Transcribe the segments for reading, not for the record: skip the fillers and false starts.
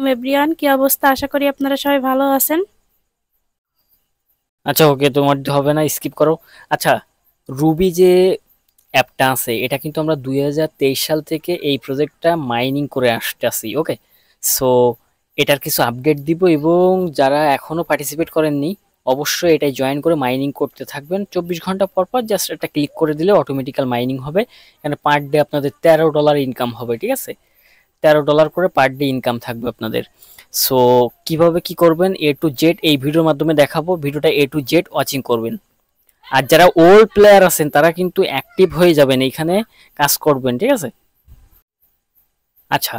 আলাইকুম এভরিওয়ান, কি অবস্থা? আশা করি আপনারা সবাই ভালো আছেন। আচ্ছা ওকে, তোমার হবে না, স্কিপ করো। আচ্ছা, রুবি যে অ্যাপটা আছে এটা কিন্তু আমরা 2023 সাল থেকে এই প্রজেক্টটা মাইনিং করে আসতেছি। ওকে, সো এটার কিছু আপডেট দিব, এবং যারা এখনো পার্টিসিপেট করেননি অবশ্যই এটাই জয়েন করে মাইনিং করতে থাকবেন। 24 ঘন্টা পর পর জাস্ট এটা ক্লিক করে দিলে অটোমেটিক্যাল মাইনিং হবে। এখানে পার ডে আপনাদের $13 ইনকাম হবে, ঠিক আছে? $13 করে পার ডে ইনকাম থাকবে আপনাদের। সো কিভাবে কি করবেন এ টু জেড এই ভিডিওর মাধ্যমে দেখাবো, ভিডিওটা এ টু জেড ওয়াচিং করবেন। আর যারা ওল্ড প্লেয়ার আছেন তারা কিন্তু অ্যাক্টিভ হয়ে যাবেন, এইখানে কাজ করবেন, ঠিক আছে? আচ্ছা,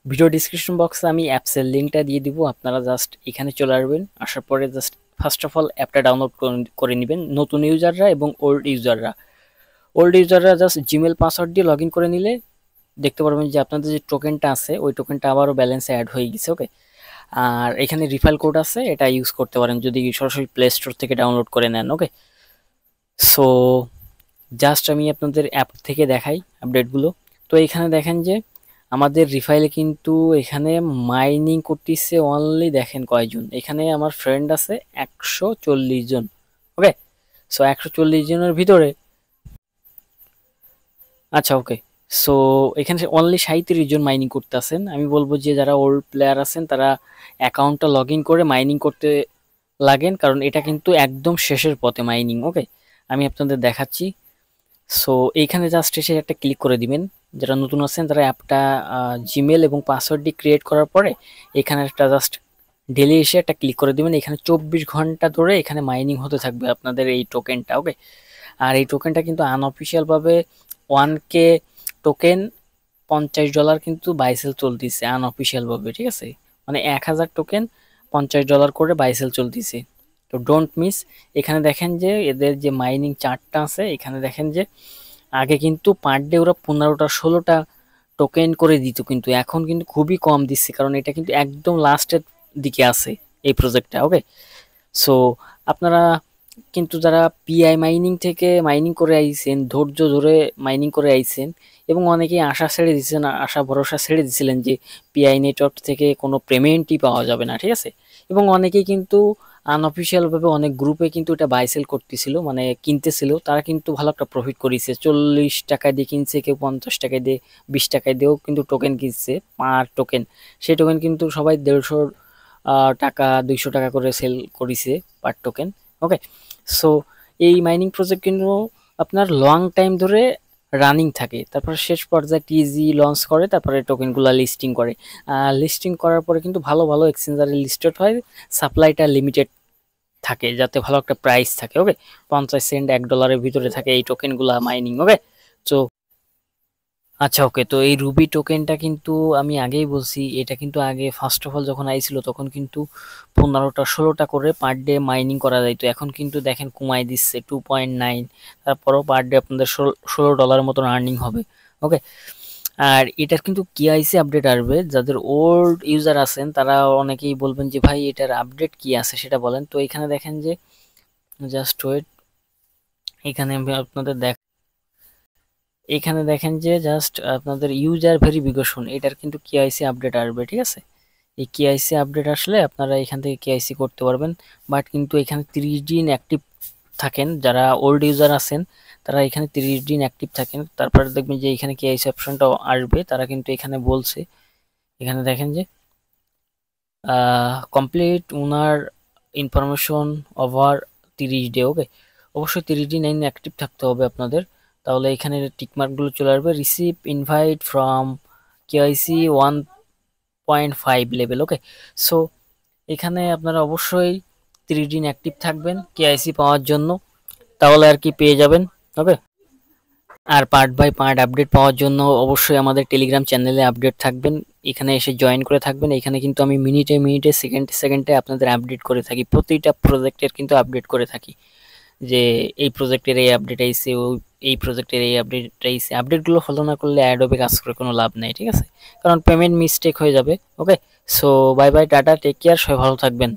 ভিডিও ডিসক্রিপশন বক্সে আমি অ্যাপসের লিঙ্কটা দিয়ে দিব, আপনারা জাস্ট এখানে চলে আসবেন। আসার পরে জাস্ট ফার্স্ট অফ অল অ্যাপটা ডাউনলোড করে নেবেন, নতুন ইউজাররা এবং ওল্ড ইউজাররা জাস্ট জিমেল পাসওয়ার্ড দিয়ে লগ ইন করে নিলে দেখতে পারবেন যে আপনাদের যে টোকেনটা আছে ওই টোকেনটা আবারও ব্যালেন্সে অ্যাড হয়ে গেছে। ওকে, আর এখানে রিফাইল কোড আছে, এটা ইউজ করতে পারেন যদি সরাসরি প্লে স্টোর থেকে ডাউনলোড করে নেন। ওকে, সো জাস্ট আমি আপনাদের অ্যাপ থেকে দেখাই আপডেটগুলো। তো এখানে দেখেন যে আমাদের রিফাইলে কিন্তু এখানে মাইনিং করতেছে অনলি, দেখেন কয়জন এখানে আমার ফ্রেন্ড আছে, 140 জন। ওকে, সো 140 জনের ভিতরে, আচ্ছা ওকে, সো এখানে অনলি 37 জন মাইনিং করতে আছেন। আমি বলবো যে যারা ওল্ড প্লেয়ার আছেন তারা অ্যাকাউন্টটা লগ ইন করে মাইনিং করতে লাগেন, কারণ এটা কিন্তু একদম শেষের পথে মাইনিং। ওকে, আমি আপনাদের দেখাচ্ছি। সো এইখানে জাস্ট এসে একটা ক্লিক করে দিবেন। যারা নতুন আছেন তারা অ্যাপটা জিমেল এবং পাসওয়ার্ডটি ক্রিয়েট করার পরে এখানে একটা জাস্ট ডেলি এসে একটা ক্লিক করে দিবেন। এখানে 24 ঘন্টা ধরে এখানে মাইনিং হতে থাকবে আপনাদের এই টোকেনটা। ওকে, আর এই টোকেনটা কিন্তু আনঅফিসিয়াল ভাবে 1K টোকেন $50 কিন্তু বাইসেল চলতেছে আনঅফিসিয়াল ভাবে, ঠিক আছে? মানে 1000 টোকেন $50 করে বাইসেল চলতেছে। তো ডোন্ট মিস। এখানে দেখেন যে এদের যে মাইনিং চার্টটা আছে, এখানে দেখেন যে আগে কিন্তু পার ডে ওরা 15টা 16টা টোকেন করে দিত, কিন্তু এখন কিন্তু খুবই কম দিচ্ছে, কারণ এটা কিন্তু একদম লাস্টের দিকে আছে এই প্রজেক্টটা। ওকে, সো আপনারা কিন্তু যারা পিআই মাইনিং থেকে মাইনিং করে আইছেন, ধৈর্য ধরে মাইনিং করে আইছেন, এবং অনেকেই আশা ছেড়ে দিচ্ছেন, আশা ভরসা ছেড়ে দিছিলেন যে পিআই নেটওয়ার্ক থেকে কোনো পেমেন্টই পাওয়া যাবে না, ঠিক আছে? এবং অনেকেই কিন্তু আনঅফিসিয়াল ভাবে অনেক গ্রুপে কিন্তু এটা বাই সেল করতেছিল, মানে কিনতেছিল, তারা কিন্তু ভালো একটা প্রফিট করেছে। 40 টাকা দিয়ে কিনছে, কেউ 50 টাকা দিয়ে, 20 টাকা দিয়েও কিন্তু টোকেন কিনছে পার টোকেন। সেই টোকেন কিন্তু সবাই 150 টাকা 200 টাকা করে সেল করেছে পার টোকেন। ওকে, সো এই মাইনিং প্রজেক্ট কিন্তু আপনার লং টাইম ধরে রানিং থাকে, তারপর শেষ পর্যায়ে টিজি লঞ্চ করে, তারপরে টোকেনগুলো লিস্টিং করে। লিস্টিং করার পরে কিন্তু ভালো ভালো এক্সচেঞ্জারে লিস্টেড হয়, সাপ্লাইটা লিমিটেড থাকে যাতে ভালো একটা প্রাইস থাকে। ওকে, 50 সেন্ট $1 ভিতরে থাকে এই টোকেনগুলা মাইনিং। ওকে, তো আচ্ছা ওকে, তো এই রুবি টোকেনটা কিন্তু আমি আগেই বলছি, এটা কিন্তু আগে ফার্স্ট অফ অল যখন আইছিল তখন কিন্তু 15টা 16টা করে পার ডে মাইনিং করা যাইতো। এখন কিন্তু দেখেন কমাই দিচ্ছে 2.9, তারপরও পার ডে আপনাদের $16 মতন আর্নিং হবে। ওকে, আর এটার কিন্তু কেআইসি আপডেট আসবে। যাদের ওল্ড ইউজার আছেন তারা অনেকেই বলবেন যে ভাই এটার আপডেট কি আছে সেটা বলেন। তো এখানে দেখেন যে জাস্ট ওয়েট, এখানে আমি আপনাদের এখানে দেখেন যে জাস্ট আপনাদের ইউজার ভেরিফিকেশন, এটার কিন্তু কেআইসি আপডেট আসবে, ঠিক আছে? এই কেআইসি আপডেট আসলে আপনারা এখান থেকে কেআইসি করতে পারবেন। বাট কিন্তু এখানে 30 দিন অ্যাক্টিভ থাকেন, যারা ওল্ড ইউজার আছেন তারা এখানে 30 দিন অ্যাক্টিভ থাকেন, তারপরে দেখবেন যে এখানে কেআইসি অপশনটা আসবে। তারা কিন্তু এখানে বলছে, এখানে দেখেন যে কমপ্লিট ওনার ইনফরমেশন ওভার 30 ডে। ওকে, অবশ্যই 30 দিন অ্যাক্টিভ থাকতে হবে আপনাদের, তাহলে এখানে টিকমার্কগুলো চলে আসবে। Receive invite from KYC 1.5 level. Okay, so এখানে আপনারা অবশ্যই 30 দিন অ্যাক্টিভ থাকবেন কেআইসি পাওয়ার জন্য, তাহলে আর কি পেয়ে যাবেন। ওকে, আর পার্ট বাই পার্ট আপডেট পাওয়ার জন্য অবশ্যই আমাদের টেলিগ্রাম চ্যানেলে আপডেট থাকবেন, এখানে এসে জয়েন করে থাকবেন। এখানে কিন্তু আমি মিনিটে মিনিটে সেকেন্ডে সেকেন্ডে আপনাদের আপডেট করে থাকি, প্রতিটা প্রজেক্টের কিন্তু আপডেট করে থাকি, যে এই প্রজেক্টের এই আপডেট আইছে, এই প্রজেক্টের এই আপডেট আইছে। আপডেটগুলো ফলো না করলে অ্যাডোবে কাজ করে কোনো লাভ নেই, ঠিক আছে? কারণ পেমেন্ট মিস্টেক হয়ে যাবে। Okay, so bye bye, tata, take care, সবাই ভালো থাকবেন।